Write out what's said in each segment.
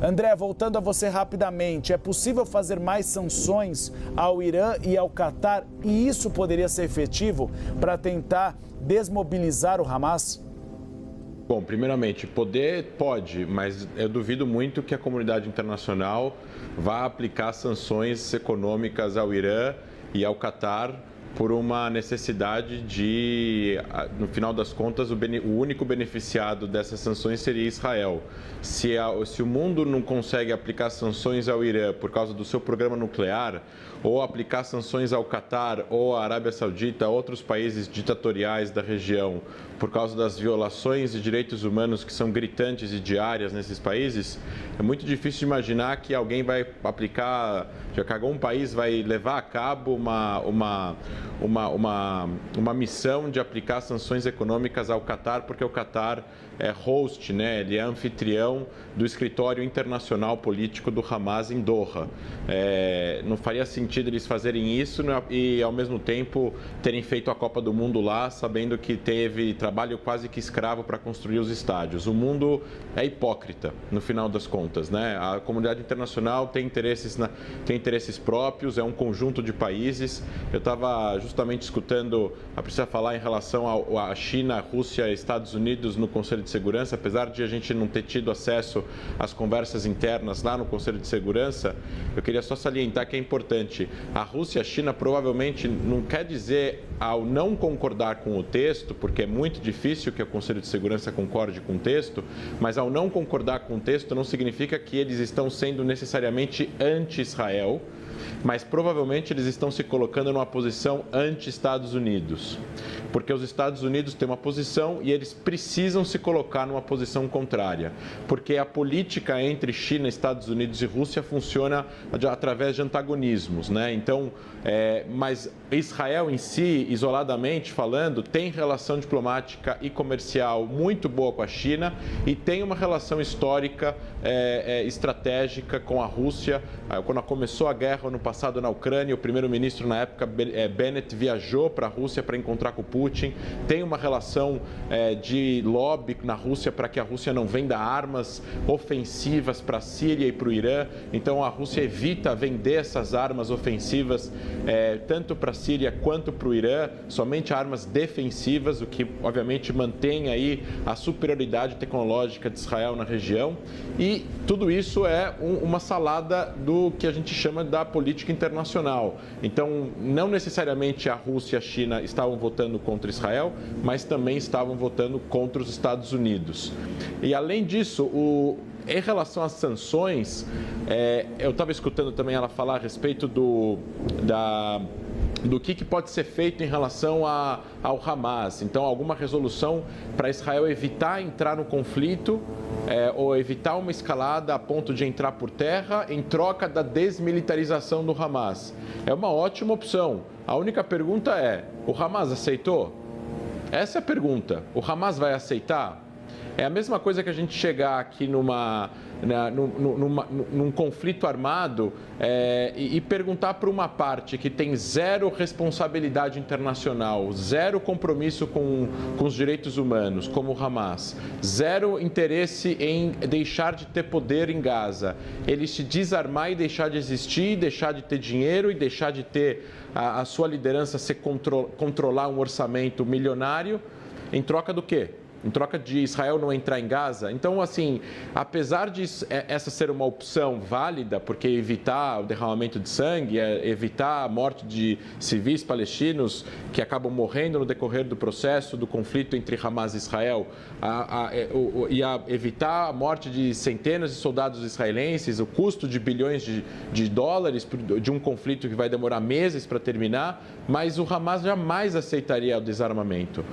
André, voltando a você rapidamente, é possível fazer mais sanções ao Irã e ao Catar e isso poderia ser efetivo para tentar desmobilizar o Hamas? Bom, primeiramente, poder pode, mas eu duvido muito que a comunidade internacional vá aplicar sanções econômicas ao Irã e ao Catar por uma necessidade de, no final das contas, o único beneficiado dessas sanções seria Israel. Se o mundo não consegue aplicar sanções ao Irã por causa do seu programa nuclear, ou aplicar sanções ao Catar ou à Arábia Saudita, outros países ditatoriais da região, por causa das violações de direitos humanos que são gritantes e diárias nesses países, é muito difícil imaginar que alguém vai aplicar, já que algum país vai levar a cabo uma missão de aplicar sanções econômicas ao Catar, porque o Catar é host, né? Ele é anfitrião do escritório internacional político do Hamas em Doha. Não faria sentido eles fazerem isso e, ao mesmo tempo, terem feito a Copa do Mundo lá, sabendo que teve trabalho quase que escravo para construir os estádios. O mundo é hipócrita, no final das contas, né? A comunidade internacional tem interesses próprios, é um conjunto de países. Eu estava justamente escutando a Priscila falar em relação à China, Rússia e Estados Unidos no Conselho de Segurança, apesar de a gente não ter tido acesso às conversas internas lá no Conselho de Segurança, eu queria só salientar que é importante. A Rússia e a China provavelmente não quer dizer, ao não concordar com o texto, porque é muito difícil que o Conselho de Segurança concorde com o texto, mas ao não concordar com o texto não significa que eles estão sendo necessariamente anti-Israel, mas provavelmente eles estão se colocando numa posição anti-Estados Unidos, porque os Estados Unidos têm uma posição e eles precisam se colocar numa posição contrária, porque a política entre China, Estados Unidos e Rússia funciona através de antagonismos, né? Então, mas Israel em si, isoladamente falando, tem relação diplomática e comercial muito boa com a China e tem uma relação histórica estratégica com a Rússia. Quando começou a guerra no passado na Ucrânia, o primeiro-ministro na época, Bennett, viajou para a Rússia para encontrar com o Putin. Tem uma relação de lobby na Rússia para que a Rússia não venda armas ofensivas para a Síria e para o Irã. Então a Rússia evita vender essas armas ofensivas tanto para a Síria quanto para o Irã, somente armas defensivas, o que obviamente mantém aí a superioridade tecnológica de Israel na região. E tudo isso é uma salada do que a gente chama da política internacional. Então, não necessariamente a Rússia e a China estavam votando contra Israel, mas também estavam votando contra os Estados Unidos. E, além disso, em relação às sanções, eu estava escutando também ela falar a respeito do que pode ser feito em relação ao Hamas. Então, alguma resolução para Israel evitar entrar no conflito ou evitar uma escalada a ponto de entrar por terra em troca da desmilitarização do Hamas. É uma ótima opção. A única pergunta é, o Hamas aceitou? Essa é a pergunta. O Hamas vai aceitar? É a mesma coisa que a gente chegar aqui num conflito armado e perguntar para uma parte que tem zero responsabilidade internacional, zero compromisso com os direitos humanos, como o Hamas, zero interesse em deixar de ter poder em Gaza, ele se desarmar e deixar de existir, deixar de ter dinheiro e deixar de ter a sua liderança controlar um orçamento milionário, em troca do quê? Em troca de Israel não entrar em Gaza. Então, assim, apesar de essa ser uma opção válida, porque evitar o derramamento de sangue, evitar a morte de civis palestinos que acabam morrendo no decorrer do processo do conflito entre Hamas e Israel, evitar a morte de centenas de soldados israelenses, o custo de bilhões de dólares de um conflito que vai demorar meses para terminar, mas o Hamas jamais aceitaria o desarmamento.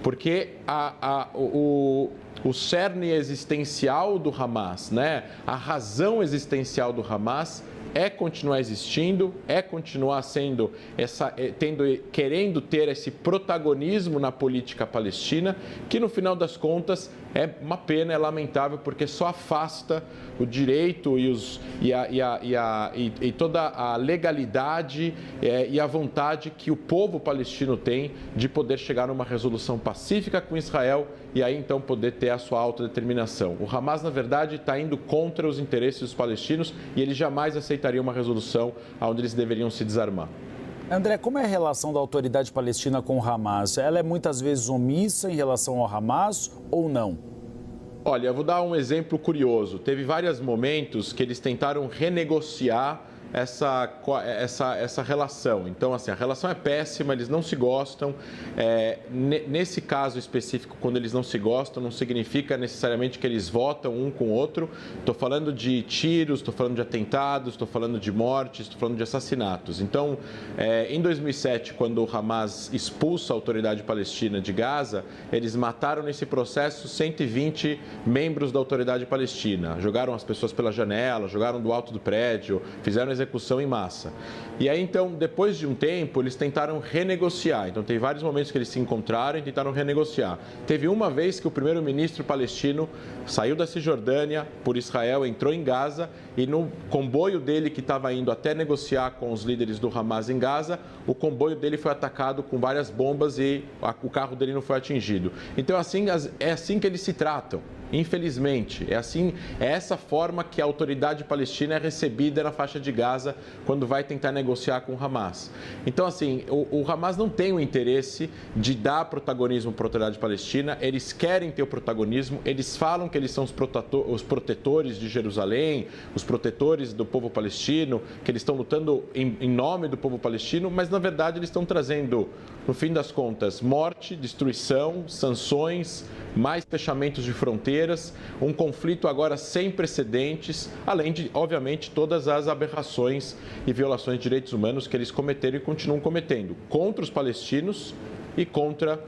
Porque o cerne existencial do Hamas, né? A razão existencial do Hamas é continuar existindo, é continuar sendo querendo ter esse protagonismo na política palestina, que no final das contas é uma pena, é lamentável, porque só afasta o direito e toda a legalidade e a vontade que o povo palestino tem de poder chegar numa resolução pacífica com Israel e aí então poder ter a sua autodeterminação. O Hamas, na verdade, está indo contra os interesses dos palestinos e ele jamais aceitaria uma resolução onde eles deveriam se desarmar. André, como é a relação da autoridade palestina com o Hamas? Ela é muitas vezes omissa em relação ao Hamas ou não? Olha, eu vou dar um exemplo curioso. Teve vários momentos que eles tentaram renegociar essa relação. Então, assim, a relação é péssima, eles não se gostam. Nesse caso específico, quando eles não se gostam, não significa necessariamente que eles votam um com o outro. Estou falando de tiros, estou falando de atentados, estou falando de mortes, estou falando de assassinatos. Então, em 2007, quando o Hamas expulsa a autoridade palestina de Gaza, eles mataram nesse processo 120 membros da autoridade palestina. Jogaram as pessoas pela janela, jogaram do alto do prédio, fizeram execução em massa. E aí, então, depois de um tempo, eles tentaram renegociar. Então, tem vários momentos que eles se encontraram e tentaram renegociar. Teve uma vez que o primeiro-ministro palestino saiu da Cisjordânia por Israel, entrou em Gaza e no comboio dele que estava indo até negociar com os líderes do Hamas em Gaza, o comboio dele foi atacado com várias bombas e o carro dele não foi atingido. Então, é assim que eles se tratam. Infelizmente, é essa forma que a autoridade palestina é recebida na faixa de Gaza quando vai tentar negociar com o Hamas. Então, assim, o Hamas não tem o interesse de dar protagonismo para a autoridade palestina, eles querem ter o protagonismo, eles falam que eles são os protetores de Jerusalém, os protetores do povo palestino, que eles estão lutando em nome do povo palestino, mas, na verdade, eles estão trazendo, no fim das contas, morte, destruição, sanções, mais fechamentos de fronteiras, um conflito agora sem precedentes, além de, obviamente, todas as aberrações e violações de direitos humanos que eles cometeram e continuam cometendo contra os palestinos e contra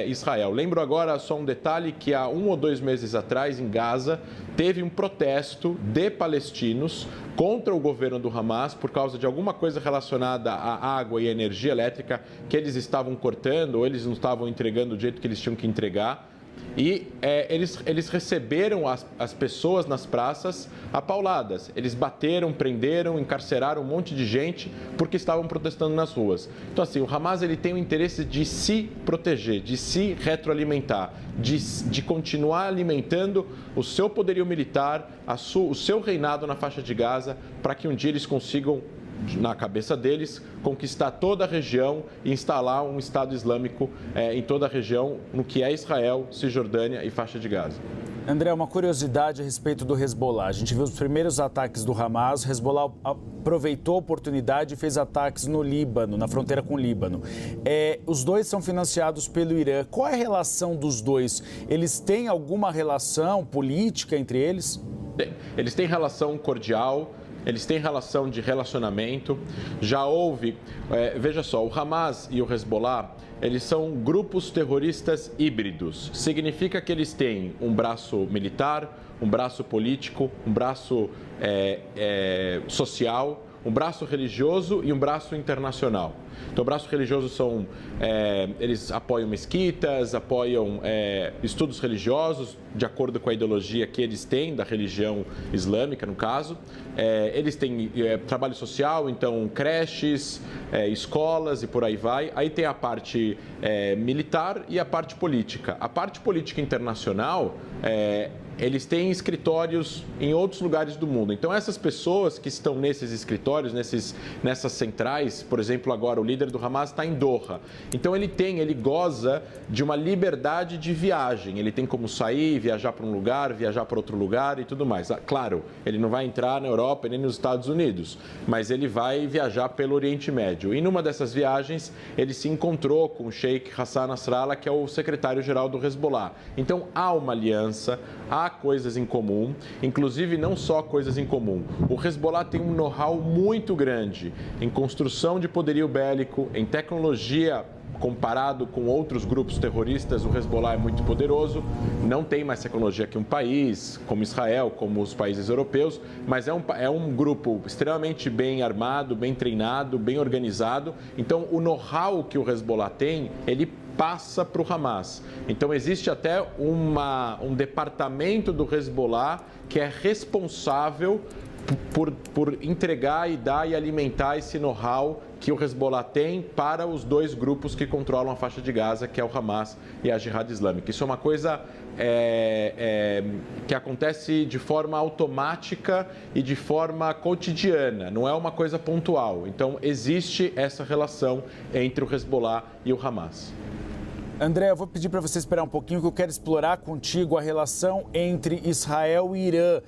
Israel. Lembro agora só um detalhe que há 1 ou 2 meses atrás, em Gaza, teve um protesto de palestinos contra o governo do Hamas por causa de alguma coisa relacionada à água e energia elétrica que eles estavam cortando ou eles não estavam entregando do jeito que eles tinham que entregar. E eles receberam as pessoas nas praças a pauladas. Eles bateram, prenderam, encarceraram um monte de gente porque estavam protestando nas ruas. Então, assim, o Hamas ele tem o interesse de se proteger, de se retroalimentar, de continuar alimentando o seu poderio militar, o seu reinado na faixa de Gaza, para que um dia eles consigam, na cabeça deles, conquistar toda a região e instalar um Estado Islâmico em toda a região, no que é Israel, Cisjordânia e faixa de Gaza. André, uma curiosidade a respeito do Hezbollah. A gente viu os primeiros ataques do Hamas, o Hezbollah aproveitou a oportunidade e fez ataques no Líbano, na fronteira com o Líbano. Os dois são financiados pelo Irã. Qual é a relação dos dois? Eles têm alguma relação política entre eles? Eles têm relação cordial. Eles têm relação de relacionamento. Já houve, veja só, o Hamas e o Hezbollah, eles são grupos terroristas híbridos. Significa que eles têm um braço militar, um braço político, um braço social, um braço religioso e um braço internacional. Então, o braço religioso eles apoiam mesquitas, apoiam estudos religiosos, de acordo com a ideologia que eles têm, da religião islâmica, no caso. Eles têm trabalho social, então creches, escolas e por aí vai. Aí tem a parte militar e a parte política. A parte política internacional, eles têm escritórios em outros lugares do mundo. Então, essas pessoas que estão nesses escritórios, nessas centrais, por exemplo, agora o líder do Hamas está em Doha. Então, ele goza de uma liberdade de viagem. Ele tem como sair, viajar para um lugar, viajar para outro lugar e tudo mais. Claro, ele não vai entrar na Europa nem nos Estados Unidos, mas ele vai viajar pelo Oriente Médio. E numa dessas viagens, ele se encontrou com o Sheikh Hassan Nasrallah, que é o secretário-geral do Hezbollah. Então, há uma aliança, há coisas em comum, inclusive não só coisas em comum. O Hezbollah tem um know-how muito grande em construção de poderio bélico, em tecnologia comparado com outros grupos terroristas, o Hezbollah é muito poderoso, não tem mais tecnologia que um país, como Israel, como os países europeus, mas é um grupo extremamente bem armado, bem treinado, bem organizado. Então, o know-how que o Hezbollah tem, ele passa para o Hamas. Então, existe até um departamento do Hezbollah que é responsável por entregar e dar e alimentar esse know-how que o Hezbollah tem para os dois grupos que controlam a faixa de Gaza, que é o Hamas e a Jihad Islâmica. Isso é uma coisa que acontece de forma automática e de forma cotidiana, não é uma coisa pontual. Então, existe essa relação entre o Hezbollah e o Hamas. André, eu vou pedir para você esperar um pouquinho, que eu quero explorar contigo a relação entre Israel e Irã.